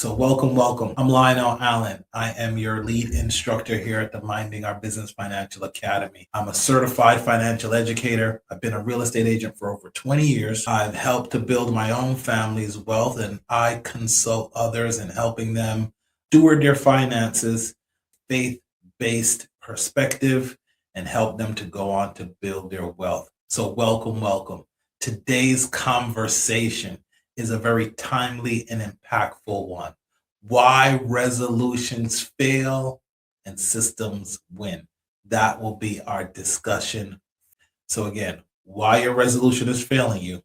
So welcome. I'm Lionel Allen. I am your lead instructor here at the Minding Our Business Financial Academy. I'm a certified financial educator. I've been a real estate agent for over 20 years. I've helped to build my own family's wealth, and I consult others in helping them steward their finances, faith-based perspective, and help them to go on to build their wealth. So welcome. Today's conversation is a very timely and impactful one. Why resolutions fail and systems win. That will be our discussion. So again, why your resolution is failing you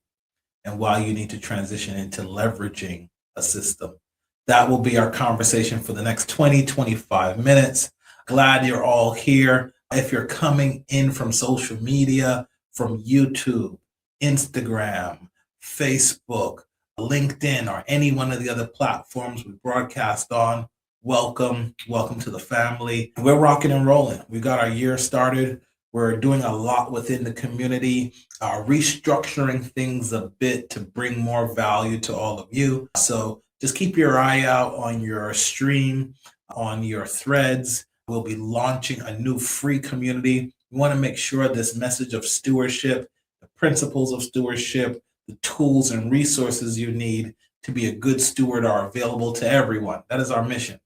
and why you need to transition into leveraging a system. That will be our conversation for the next 25 minutes. Glad you're all here. If you're coming in from social media, from YouTube, Instagram, Facebook, LinkedIn, or any one of the other platforms we broadcast on, welcome to the family. We're rocking and rolling. We got our year started. We're doing a lot within the community, restructuring things a bit to bring more value to all of you. So just keep your eye out on your stream, on your threads. We'll be launching a new free community. We want to make sure this message of stewardship, the principles of stewardship, the tools and resources you need to be a good steward are available to everyone. That is our mission.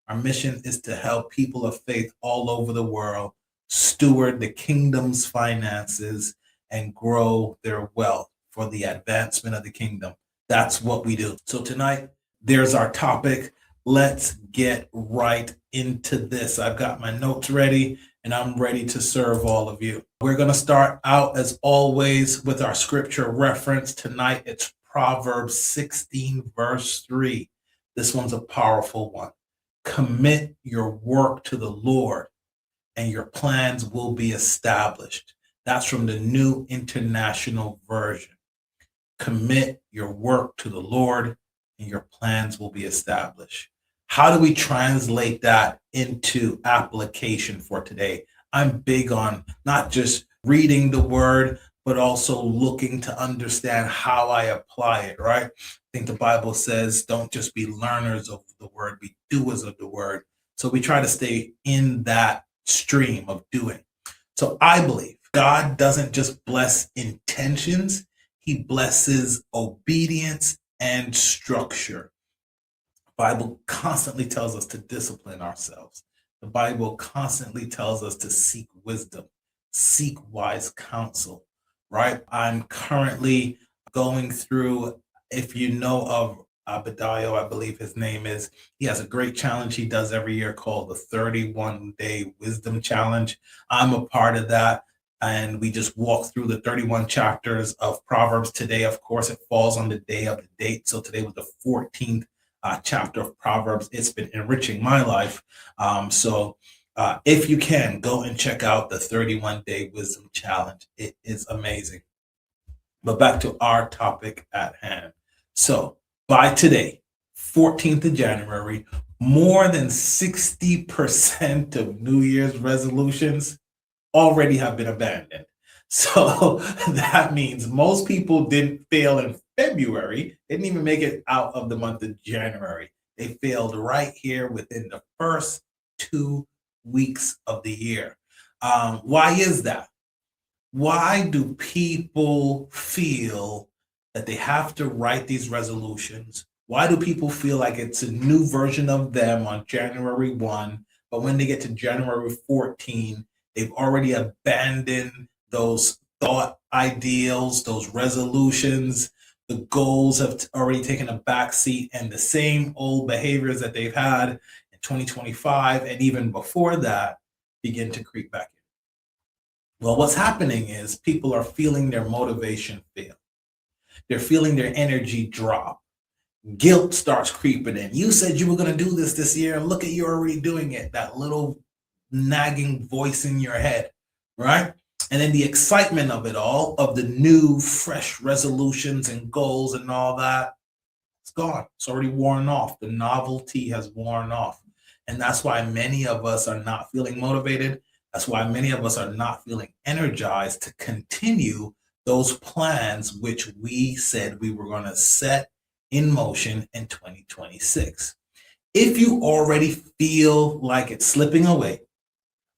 Our mission is to help people of faith all over the world steward the kingdom's finances and grow their wealth for the advancement of the kingdom. That's what we do. So tonight, there's our topic. Let's get right into this. I've got my notes ready and I'm ready to serve all of you. We're going to start out as always with our scripture reference. Tonight, it's Proverbs 16, verse 3. This one's a powerful one. Commit your work to the Lord and your plans will be established. That's from the New International Version. Commit your work to the Lord and your plans will be established. How do we translate that into application for today? I'm big on not just reading the word, but also looking to understand how I apply it, right? I think the Bible says, don't just be learners of the word, be doers of the word. So we try to stay in that stream of doing. So I believe God doesn't just bless intentions, he blesses obedience and structure. The Bible constantly tells us to discipline ourselves. The Bible constantly tells us to seek wisdom, seek wise counsel, right? I'm currently going through, if you know of Abadayo, I believe his name is, he has a great challenge he does every year called the 31-Day Wisdom Challenge. I'm a part of that. And we just walk through the 31 chapters of Proverbs. Today, of course, it falls on the day of the date. So today was the 14th chapter of Proverbs. It's been enriching my life. So if you can, go and check out the 31-Day Wisdom Challenge. It is amazing. But back to our topic at hand. So by today, 14th of January, more than 60% of New Year's resolutions already have been abandoned. So that means most people didn't fail in February, didn't even make it out of the month of January. They failed right here within the first 2 weeks of the year. Why is that? Why do people feel that they have to write these resolutions? Why do people feel like it's a new version of them on January 1, but when they get to January 14, they've already abandoned those thought ideals, those resolutions. The goals have already taken a back seat, and the same old behaviors that they've had in 2025 and even before that begin to creep back in. Well, what's happening is people are feeling their motivation fail. They're feeling their energy drop. Guilt starts creeping in. You said you were going to do this year, and look at you already doing it. That little nagging voice in your head, right? And then the excitement of it all, of the new, fresh resolutions and goals and all that, it's gone. It's already worn off. The novelty has worn off. And that's why many of us are not feeling motivated. That's why many of us are not feeling energized to continue those plans which we said we were going to set in motion in 2026. If you already feel like it's slipping away,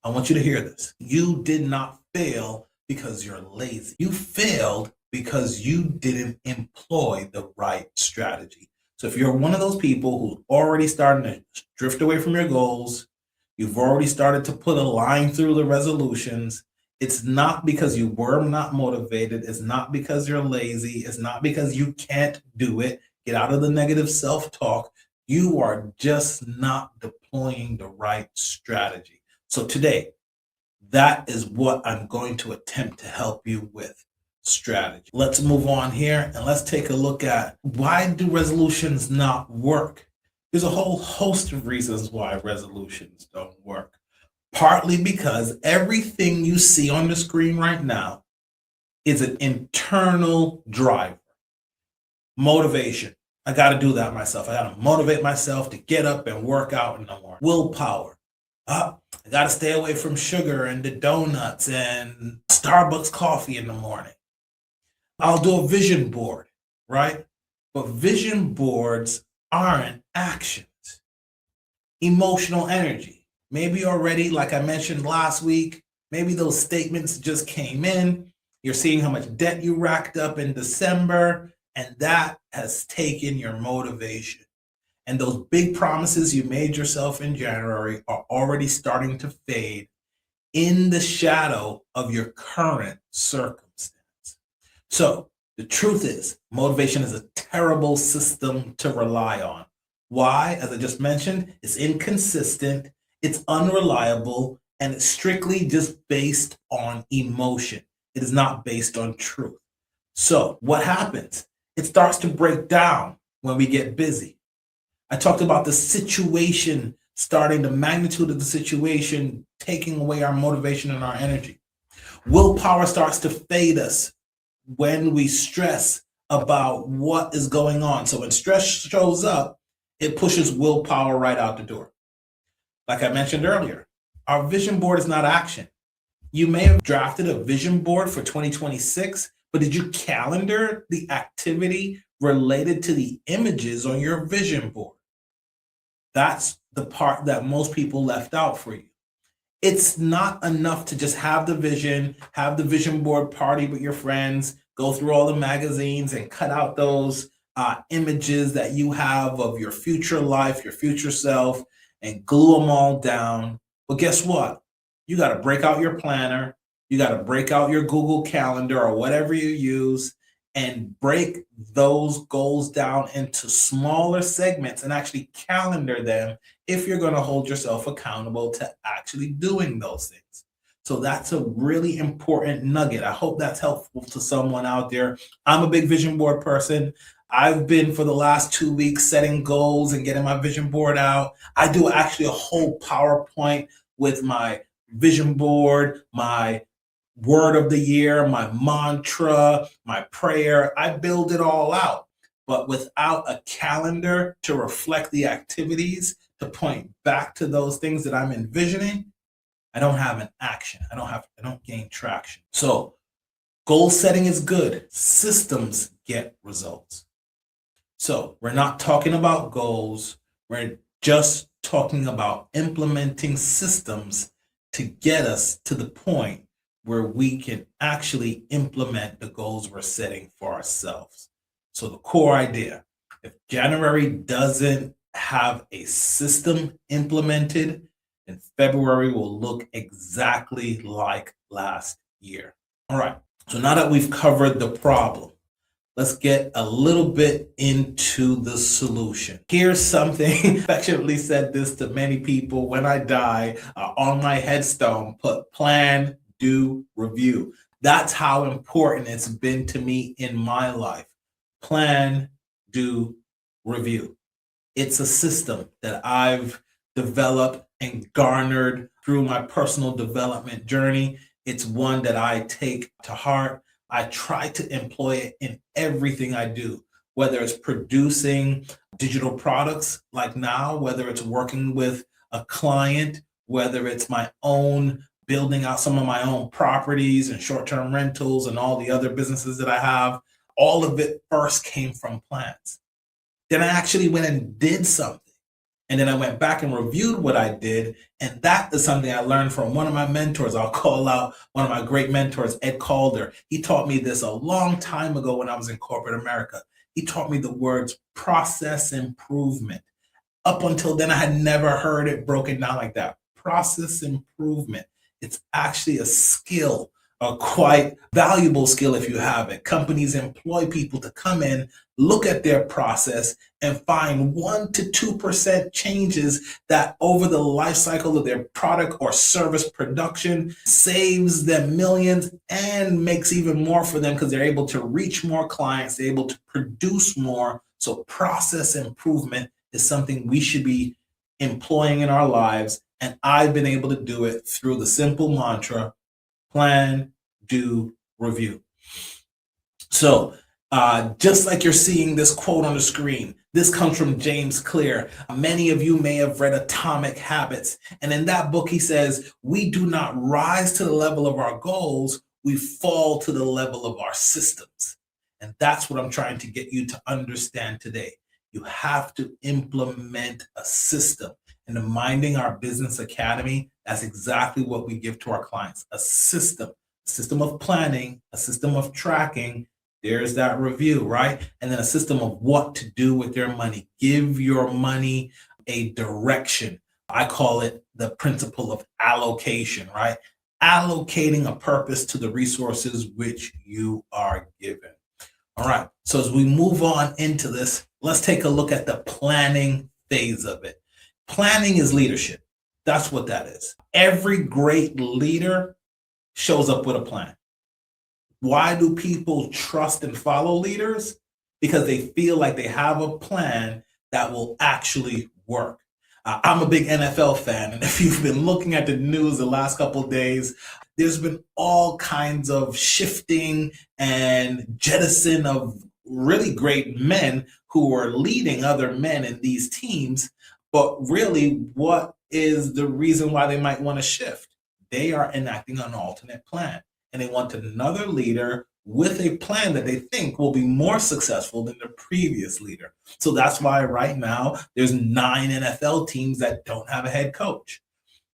I want you to hear this. You did not fail because you're lazy. You failed because you didn't employ the right strategy. So if you're one of those people who's already starting to drift away from your goals, you've already started to put a line through the resolutions, it's not because you were not motivated. It's not because you're lazy. It's not because you can't do it. Get out of the negative self talk. You are just not deploying the right strategy. So today, that is what I'm going to attempt to help you with strategy. Let's move on here and let's take a look at why do resolutions not work? There's a whole host of reasons why resolutions don't work. Partly because everything you see on the screen right now is an internal driver. Motivation. I got to do that myself. I got to motivate myself to get up and work out in the morning. Willpower. I got to stay away from sugar and the donuts and Starbucks coffee in the morning. I'll do a vision board, right? But vision boards aren't actions. Emotional energy. Maybe already, like I mentioned last week, maybe those statements just came in. You're seeing how much debt you racked up in December, and that has taken your motivation. And those big promises you made yourself in January are already starting to fade in the shadow of your current circumstance. So the truth is, motivation is a terrible system to rely on. Why? As I just mentioned, it's inconsistent, it's unreliable, and it's strictly just based on emotion. It is not based on truth. So what happens? It starts to break down when we get busy. I talked about the situation starting, the magnitude of the situation taking away our motivation and our energy. Willpower starts to fade us when we stress about what is going on. So when stress shows up, it pushes willpower right out the door. Like I mentioned earlier, our vision board is not action. You may have drafted a vision board for 2026, but did you calendar the activity related to the images on your vision board? That's the part that most people left out for you. It's not enough to just have the vision board party with your friends, go through all the magazines and cut out those images that you have of your future life, your future self, and glue them all down. But guess what? You got to break out your planner. You got to break out your Google Calendar or whatever you use and break those goals down into smaller segments and actually calendar them if you're going to hold yourself accountable to actually doing those things. So that's a really important nugget. I hope that's helpful to someone out there. I'm a big vision board person. I've been for the last 2 weeks setting goals and getting my vision board out. I do actually a whole PowerPoint with my vision board, my word of the year, my mantra, my prayer. I build it all out. But without a calendar to reflect the activities, to point back to those things that I'm envisioning, I don't have an action. I don't gain traction. So goal setting is good. Systems get results. So we're not talking about goals. We're just talking about implementing systems to get us to the point where we can actually implement the goals we're setting for ourselves. So the core idea, if January doesn't have a system implemented, then February will look exactly like last year. All right. So now that we've covered the problem, let's get a little bit into the solution. Here's something, affectionately said this to many people when I die, on my headstone, put plan, do, review. That's how important it's been to me in my life. Plan, do, review. It's a system that I've developed and garnered through my personal development journey. It's one that I take to heart. I try to employ it in everything I do, whether it's producing digital products like now, whether it's working with a client, whether it's my own building out some of my own properties and short-term rentals and all the other businesses that I have. All of it first came from plans. Then I actually went and did something. And then I went back and reviewed what I did. And that is something I learned from one of my mentors. I'll call out one of my great mentors, Ed Calder. He taught me this a long time ago when I was in corporate America. He taught me the words process improvement. Up until then, I had never heard it broken down like that. Process improvement. It's actually a skill, a quite valuable skill if you have it. Companies employ people to come in, look at their process, and find 1% to 2% changes that over the life cycle of their product or service production saves them millions and makes even more for them because they're able to reach more clients, they're able to produce more. So process improvement is something we should be employing in our lives. And I've been able to do it through the simple mantra, plan, do, review. So just like you're seeing this quote on the screen, this comes from James Clear. Many of you may have read Atomic Habits. And in that book, he says, we do not rise to the level of our goals, we fall to the level of our systems. And that's what I'm trying to get you to understand today. You have to implement a system. And in Minding Our Business Academy, that's exactly what we give to our clients, a system of planning, a system of tracking. There's that review, right? And then a system of what to do with your money. Give your money a direction. I call it the principle of allocation, right? Allocating a purpose to the resources which you are given. All right. So as we move on into this, let's take a look at the planning phase of it. Planning is leadership. That's what that is. Every great leader shows up with a plan. Why do people trust and follow leaders? Because they feel like they have a plan that will actually work. I'm a big NFL fan, and if you've been looking at the news the last couple of days, there's been all kinds of shifting and jettison of really great men who are leading other men in these teams. But really, what is the reason why they might want to shift? They are enacting an alternate plan, and they want another leader with a plan that they think will be more successful than the previous leader. So that's why right now there's 9 NFL teams that don't have a head coach.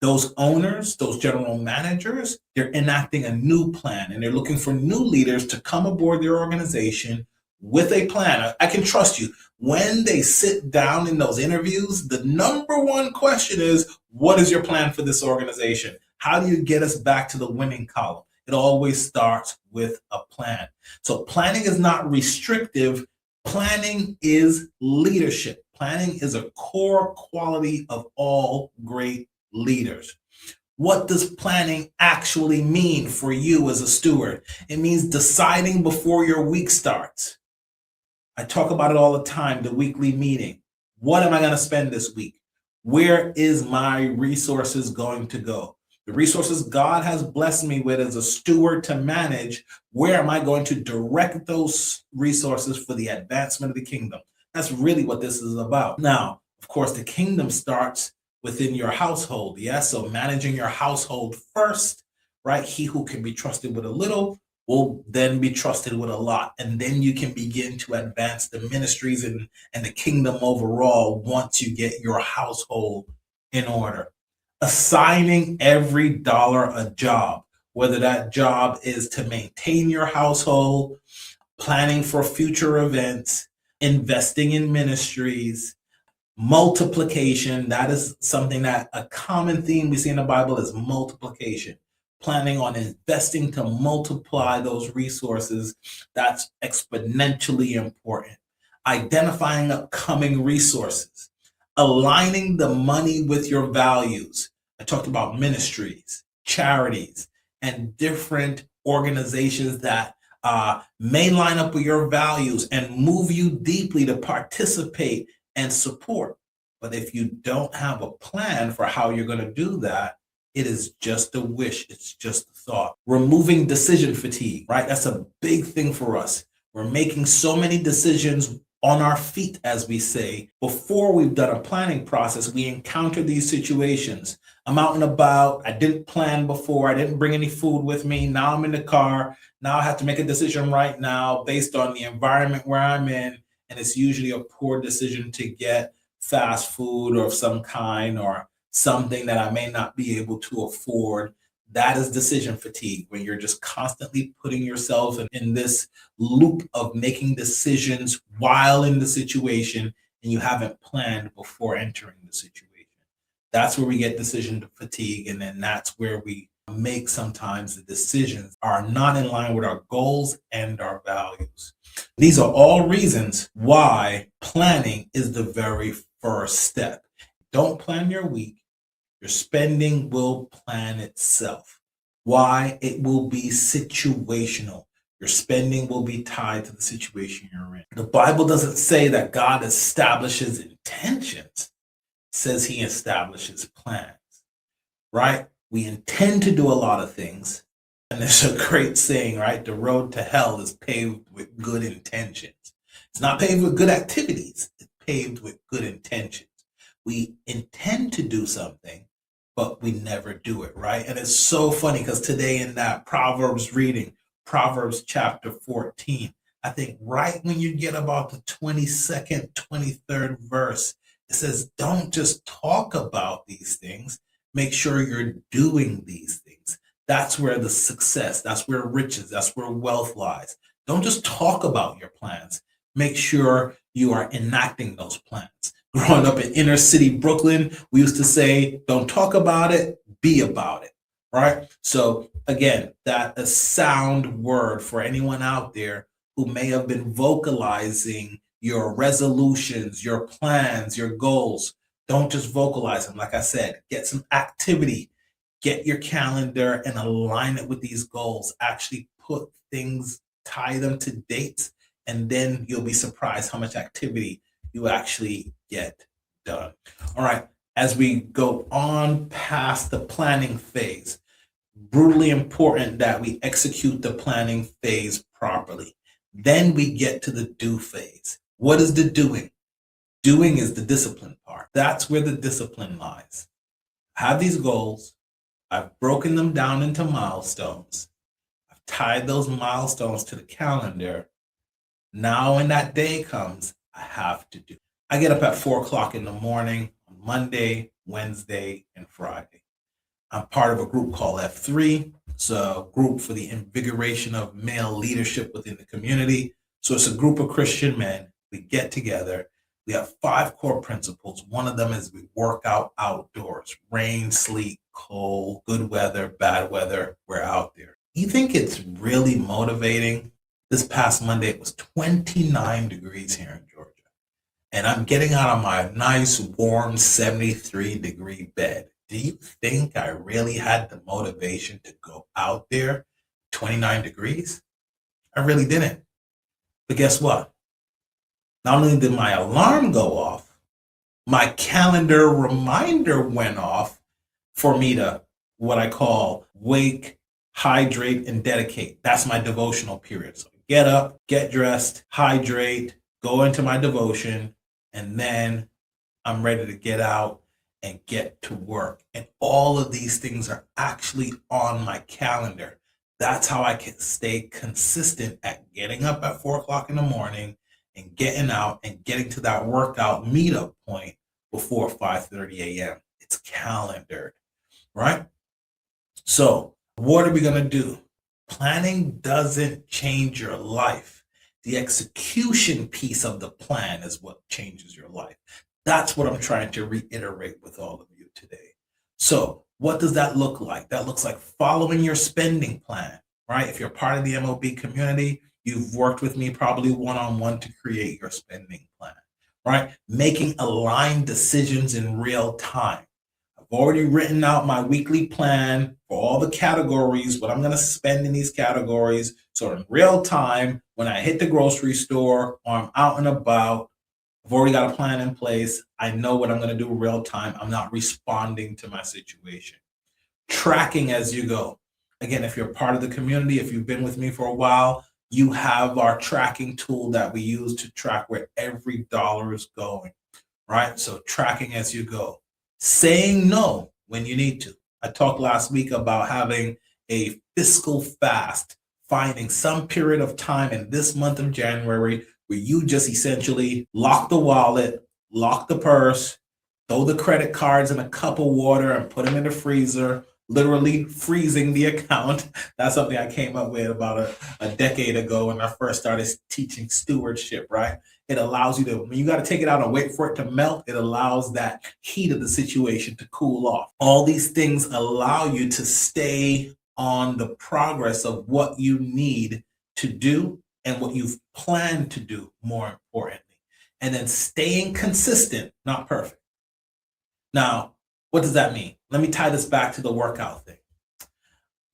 Those owners, those general managers, they're enacting a new plan, and they're looking for new leaders to come aboard their organization with a plan. I can trust you. When they sit down in those interviews, the number one question is, what is your plan for this organization? How do you get us back to the winning column? It always starts with a plan. So planning is not restrictive. Planning is leadership. Planning is a core quality of all great leaders. What does planning actually mean for you as a steward? It means deciding before your week starts. I talk about it all the time, the weekly meeting. What am I going to spend this week? Where is my resources going to go? The resources God has blessed me with as a steward to manage, where am I going to direct those resources for the advancement of the kingdom? That's really what this is about. Now, of course, the kingdom starts within your household. Yes, so managing your household first, right? He who can be trusted with a little will then be trusted with a lot. And then you can begin to advance the ministries and the kingdom overall once you get your household in order. Assigning every dollar a job, whether that job is to maintain your household, planning for future events, investing in ministries, multiplication. That is something that a common theme we see in the Bible is multiplication. Planning on investing to multiply those resources, that's exponentially important. Identifying upcoming resources, aligning the money with your values. I talked about ministries, charities, and different organizations that may line up with your values and move you deeply to participate and support. But if you don't have a plan for how you're going to do that, it is just a wish. It's just a thought. Removing decision fatigue, right? That's a big thing for us. We're making so many decisions on our feet, as we say. Before we've done a planning process, we encounter these situations. I'm out and about. I didn't plan before. I didn't bring any food with me. Now I'm in the car. Now I have to make a decision right now based on the environment where I'm in. And it's usually a poor decision to get fast food of some kind or something that I may not be able to afford. That is decision fatigue when you're just constantly putting yourself in this loop of making decisions while in the situation and you haven't planned before entering the situation. That's where we get decision fatigue. And then that's where we make sometimes the decisions are not in line with our goals and our values. These are all reasons why planning is the very first step. Don't plan your week. Your spending will plan itself. Why? It will be situational. Your spending will be tied to the situation you're in. The Bible doesn't say that God establishes intentions, it says he establishes plans, right? We intend to do a lot of things. And there's a great saying, right? The road to hell is paved with good intentions. It's not paved with good activities, it's paved with good intentions. We intend to do something, but we never do it, right? And it's so funny because today in that Proverbs reading, Proverbs chapter 14, I think right when you get about the 22nd, 23rd verse, it says, don't just talk about these things, make sure you're doing these things. That's where the success, that's where riches, that's where wealth lies. Don't just talk about your plans. Make sure you are enacting those plans. Growing up in inner city Brooklyn, we used to say, don't talk about it, be about it, right? So again, that a sound word for anyone out there who may have been vocalizing your resolutions, your plans, your goals. Don't just vocalize them. Like I said, get some activity, get your calendar and align it with these goals. Actually put things, tie them to dates, and then you'll be surprised how much activity you actually get done. All right, as we go on past the planning phase, brutally important that we execute the planning phase properly. Then we get to the do phase. What is the doing? Doing is the discipline part. That's where the discipline lies. I have these goals. I've broken them down into milestones. I've tied those milestones to the calendar. Now, when that day comes, I have to do. I get up at 4 o'clock in the morning on Monday, Wednesday, and Friday. I'm part of a group called F3. It's a group for the invigoration of male leadership within the community. So it's a group of Christian men. We get together. We have 5 core principles. One of them is we work out outdoors, rain, sleet, cold, good weather, bad weather, we're out there. You think it's really motivating? This past Monday, it was 29 degrees here in Georgia. And I'm getting out of my nice, warm 73-degree bed. Do you think I really had the motivation to go out there 29 degrees? I really didn't. But guess what? Not only did my alarm go off, my calendar reminder went off for me to what I call wake, hydrate, and dedicate. That's my devotional period. So get up, get dressed, hydrate, go into my devotion, and then I'm ready to get out and get to work. And all of these things are actually on my calendar. That's how I can stay consistent at getting up at 4 o'clock in the morning and getting out and getting to that workout meetup point before 5:30 a.m. It's calendared, right? So what are we going to do? Planning doesn't change your life. The execution piece of the plan is what changes your life. That's what I'm trying to reiterate with all of you today. So what does that look like? That looks like following your spending plan, right? If you're part of the MOB community, you've worked with me probably one-on-one to create your spending plan, right? Making aligned decisions in real time. I've already written out my weekly plan for all the categories, what I'm going to spend in these categories. So in real time, when I hit the grocery store or I'm out and about, I've already got a plan in place. I know what I'm going to do in real time. I'm not responding to my situation. Tracking as you go. Again, if you're part of the community, if you've been with me for a while, you have our tracking tool that we use to track where every dollar is going, right? So tracking as you go. Saying no when you need to. I talked last week about having a fiscal fast, finding some period of time in this month of January where you just essentially lock the wallet, lock the purse, throw the credit cards in a cup of water and put them in the freezer, literally freezing the account. That's something I came up with about a decade ago when I first started teaching stewardship, right? It allows you to, when you got to take it out and wait for it to melt, it allows that heat of the situation to cool off. All these things allow you to stay on the progress of what you need to do and what you've planned to do, more importantly. And then staying consistent, not perfect. Now, what does that mean? Let me tie this back to the workout thing.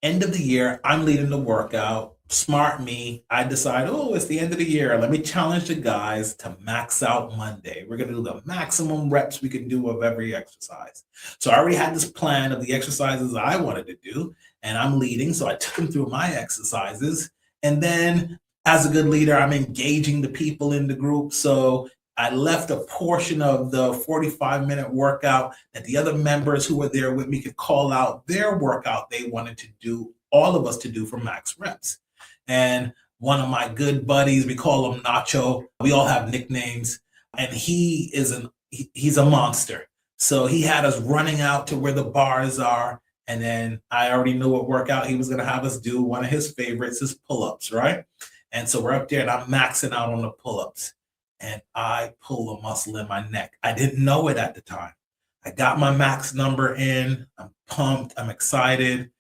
End of the year, I'm leading the workout. Smart me. I decide, oh, it's the end of the year. Let me challenge the guys to max out Monday. We're going to do the maximum reps we can do of every exercise. So I already had this plan of the exercises I wanted to do, and I'm leading. So I took them through my exercises. And then, as a good leader, I'm engaging the people in the group. So I left a portion of the 45-minute workout that the other members who were there with me could call out their workout they wanted to do, all of us to do for max reps. And one of my good buddies, we call him Nacho. We all have nicknames, and he's a monster. So he had us running out to where the bars are, and then I already knew what workout he was going to have us do. One of his favorites is pull-ups, right? And so we're up there, and I'm maxing out on the pull-ups. And I pull a muscle in my neck. I didn't know it at the time. I got my max number in. I'm pumped. I'm excited.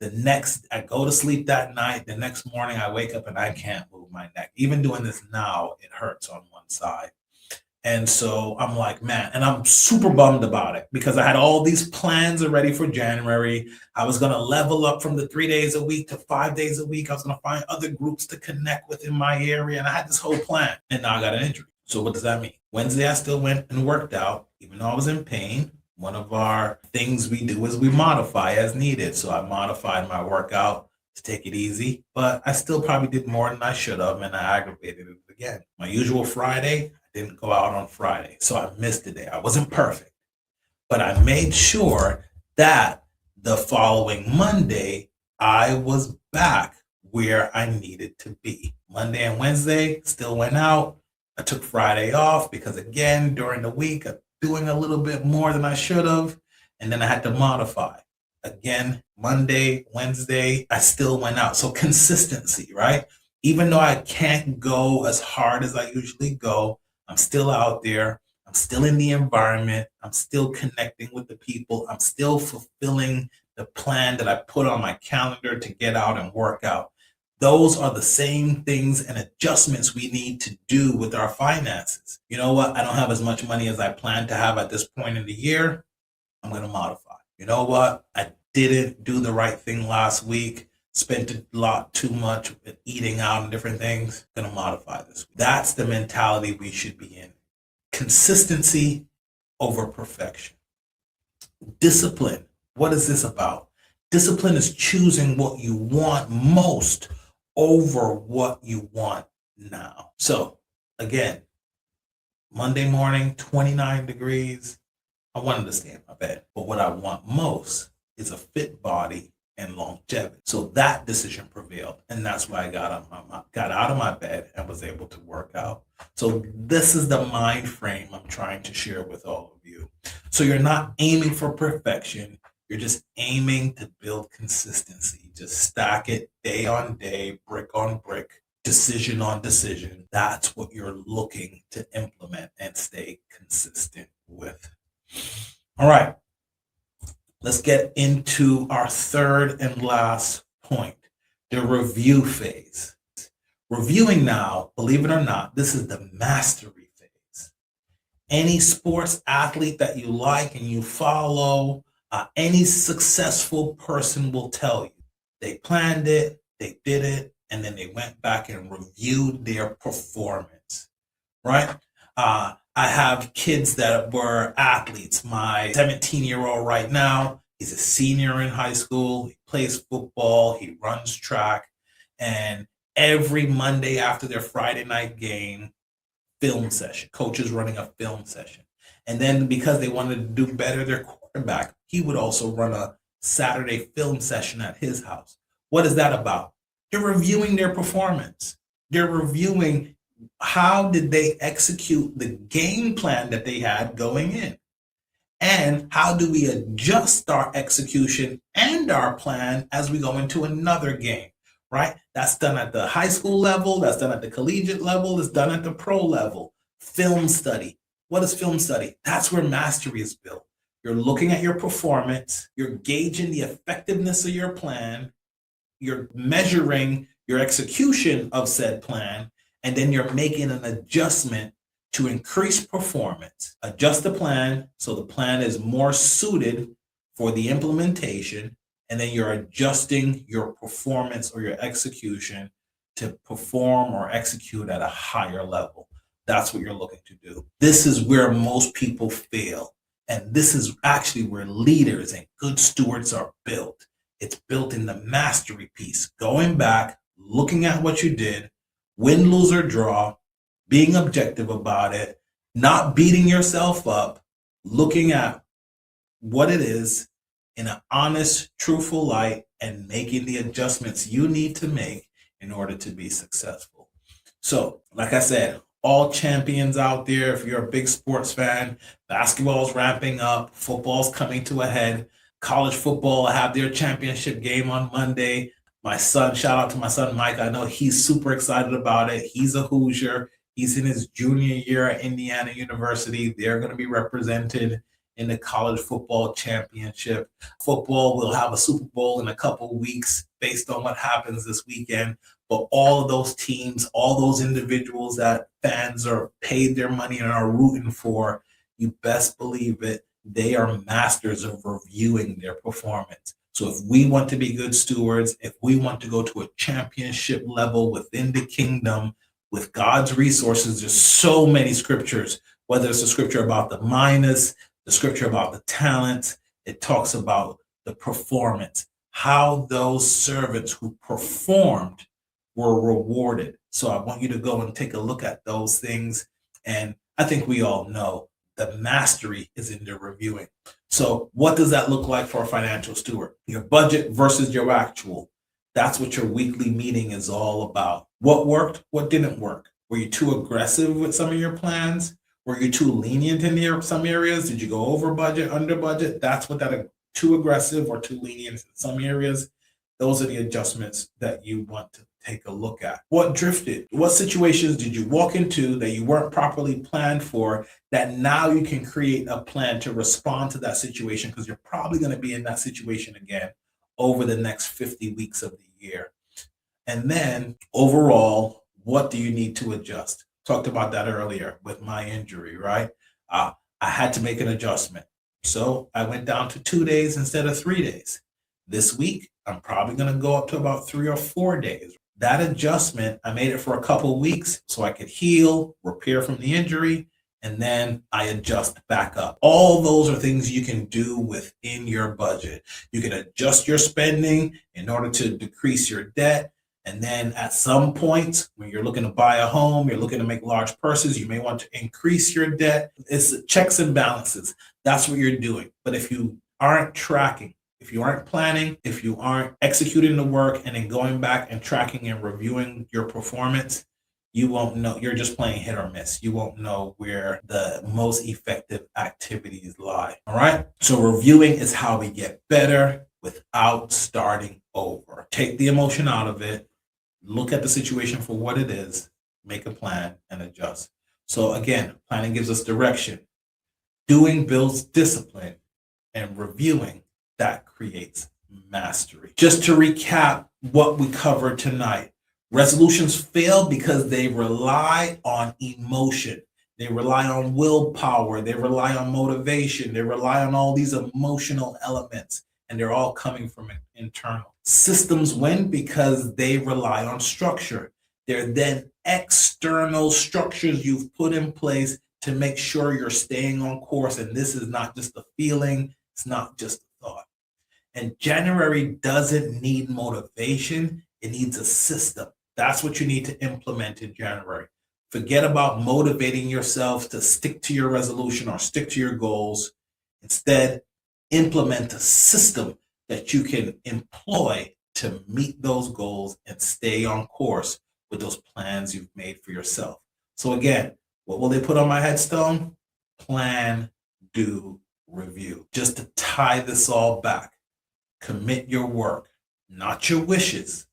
I go to sleep that night. The next morning, I wake up and I can't move my neck. Even doing this now, it hurts on one side. And so I'm like, man, and I'm super bummed about it because I had all these plans already for January. I was going to level up from the 3 days a week to 5 days a week. I was going to find other groups to connect with in my area. And I had this whole plan. And now I got an injury. So what does that mean? Wednesday, I still went and worked out, even though I was in pain. One of our things we do is we modify as needed. So I modified my workout to take it easy, but I still probably did more than I should have, and I aggravated it again. My usual Friday, I didn't go out on Friday, so I missed a day. I wasn't perfect, but I made sure that the following Monday, I was back where I needed to be. Monday and Wednesday, still went out. I took Friday off because, again, during the week, I'm doing a little bit more than I should have, and then I had to modify. Again, Monday, Wednesday, I still went out. So consistency, right? Even though I can't go as hard as I usually go, I'm still out there. I'm still in the environment. I'm still connecting with the people. I'm still fulfilling the plan that I put on my calendar to get out and work out. Those are the same things and adjustments we need to do with our finances. You know what? I don't have as much money as I plan to have at this point in the year. I'm going to modify. You know what? I didn't do the right thing last week. Spent a lot too much eating out and different things. I'm going to modify this. That's the mentality we should be in. Consistency over perfection. Discipline. What is this about? Discipline is choosing what you want most over what you want now. So again, Monday morning, 29 degrees. I wanted to stay in my bed, but what I want most is a fit body and longevity. So that decision prevailed, and that's why I got out of my bed and was able to work out. So this is the mind frame I'm trying to share with all of you. So you're not aiming for perfection. You're just aiming to build consistency. Just stack it day on day, brick on brick, decision on decision. That's what you're looking to implement and stay consistent with. All right, let's get into our third and last point, the review phase. Reviewing now, believe it or not, this is the mastery phase. Any sports athlete that you like and you follow, any successful person will tell you they planned it, they did it, and then they went back and reviewed their performance, right? I have kids that were athletes. My 17-year-old right now, he's a senior in high school. He plays football. He runs track. And every Monday after their Friday night game, film session. Coach is running a film session. And then because they wanted to do better, their quarterback, he would also run a Saturday film session at his house. What is that about? They're reviewing their performance. They're reviewing how did they execute the game plan that they had going in? And how do we adjust our execution and our plan as we go into another game, right? That's done at the high school level, that's done at the collegiate level, it's done at the pro level. Film study. What is film study? That's where mastery is built. You're looking at your performance, you're gauging the effectiveness of your plan, you're measuring your execution of said plan, and then you're making an adjustment to increase performance. Adjust the plan so the plan is more suited for the implementation, and then you're adjusting your performance or your execution to perform or execute at a higher level. That's what you're looking to do. This is where most people fail. And this is actually where leaders and good stewards are built. It's built in the mastery piece, going back, looking at what you did, win, lose, or draw, being objective about it, not beating yourself up, looking at what it is in an honest, truthful light, and making the adjustments you need to make in order to be successful. So, like I said, all champions out there, if you're a big sports fan, basketball's ramping up, football's coming to a head. College football have their championship game on Monday. My son, shout out to my son Mike. I know he's super excited about it. He's a Hoosier. He's in his junior year at Indiana University. They're going to be represented in the college football championship. Football will have a Super Bowl in a couple of weeks based on what happens this weekend. But all of those teams, all those individuals that fans are paid their money and are rooting for, you best believe it, they are masters of reviewing their performance. So if we want to be good stewards, if we want to go to a championship level within the kingdom with God's resources, there's so many scriptures, whether it's a scripture about the minus, the scripture about the talents, it talks about the performance, how those servants who performed were rewarded. So I want you to go and take a look at those things. And I think we all know the mastery is in the reviewing. So what does that look like for a financial steward? Your budget versus your actual. That's what your weekly meeting is all about. What worked? What didn't work? Were you too aggressive with some of your plans? Were you too lenient in some areas? Did you go over budget, under budget? That's what that too aggressive or too lenient in some areas. Those are the adjustments that you want to take a look at. What drifted? What situations did you walk into that you weren't properly planned for that now you can create a plan to respond to that situation because you're probably going to be in that situation again over the next 50 weeks of the year. And then overall, what do you need to adjust? Talked about that earlier with my injury, right? I had to make an adjustment. So I went down to 2 days instead of 3 days. This week, I'm probably going to go up to about 3 or 4 days. That adjustment, I made it for a couple of weeks so I could heal, repair from the injury, and then I adjust back up. All those are things you can do within your budget. You can adjust your spending in order to decrease your debt. And then at some point, when you're looking to buy a home, you're looking to make large purchases, you may want to increase your debt. It's checks and balances. That's what you're doing. But if you aren't tracking, if you aren't planning, if you aren't executing the work and then going back and tracking and reviewing your performance, you won't know. You're just playing hit or miss. You won't know where the most effective activities lie. All right. So reviewing is how we get better without starting over. Take the emotion out of it. Look at the situation for what it is, make a plan and adjust. So again, planning gives us direction. Doing builds discipline, and reviewing, that creates mastery. Just to recap what we covered tonight, resolutions fail because they rely on emotion. They rely on willpower. They rely on motivation. They rely on all these emotional elements, and they're all coming from internal. Systems win because they rely on structure. They're then external structures you've put in place to make sure you're staying on course. And this is not just a feeling, it's not just a thought. And January doesn't need motivation, it needs a system. That's what you need to implement in January. Forget about motivating yourself to stick to your resolution or stick to your goals. Instead, implement a system that you can employ to meet those goals and stay on course with those plans you've made for yourself. So again, what will they put on my headstone? Plan, do, review. Just to tie this all back, commit your work, not your wishes,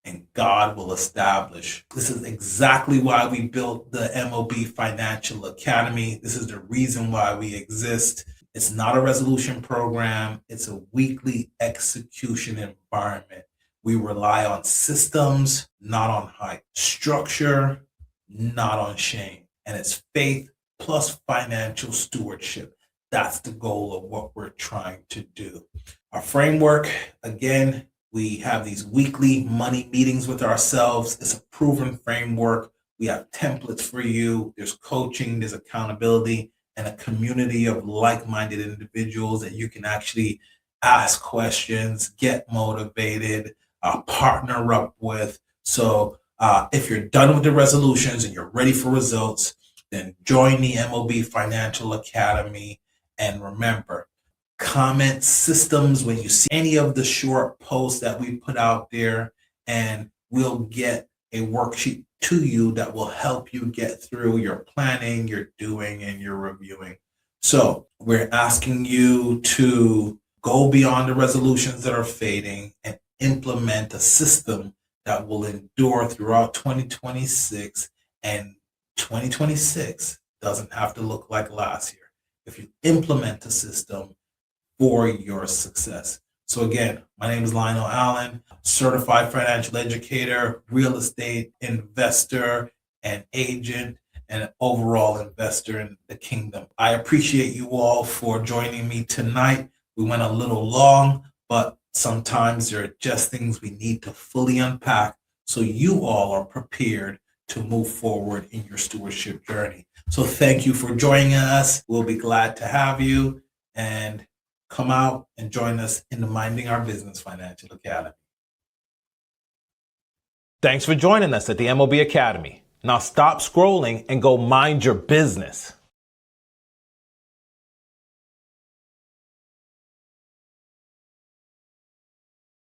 and God will establish. This is exactly why we built the MOB Financial Academy. This is the reason why we exist. It's not a resolution program. It's a weekly execution environment. We rely on systems, not on hype. Structure, not on shame. And it's faith plus financial stewardship. That's the goal of what we're trying to do. Our framework, again, we have these weekly money meetings with ourselves. It's a proven framework. We have templates for you. There's coaching, there's accountability, and a community of like-minded individuals that you can actually ask questions, get motivated, partner up with. So if you're done with the resolutions and you're ready for results, then join the MOB Financial Academy. And remember, comment systems when you see any of the short posts that we put out there, and we'll get a worksheet to you that will help you get through your planning, your doing, and your reviewing. So we're asking you to go beyond the resolutions that are fading and implement a system that will endure throughout 2026, and 2026 doesn't have to look like last year if you implement a system for your success. So again, my name is Lionel Allen, certified financial educator, real estate investor and agent, and an overall investor in the kingdom. I appreciate you all for joining me tonight. We went a little long, but sometimes there are just things we need to fully unpack so you all are prepared to move forward in your stewardship journey. So thank you for joining us. We'll be glad to have you, and come out and join us in the Minding Our Business Financial Academy. Thanks for joining us at the MOB Academy. Now stop scrolling and go mind your business.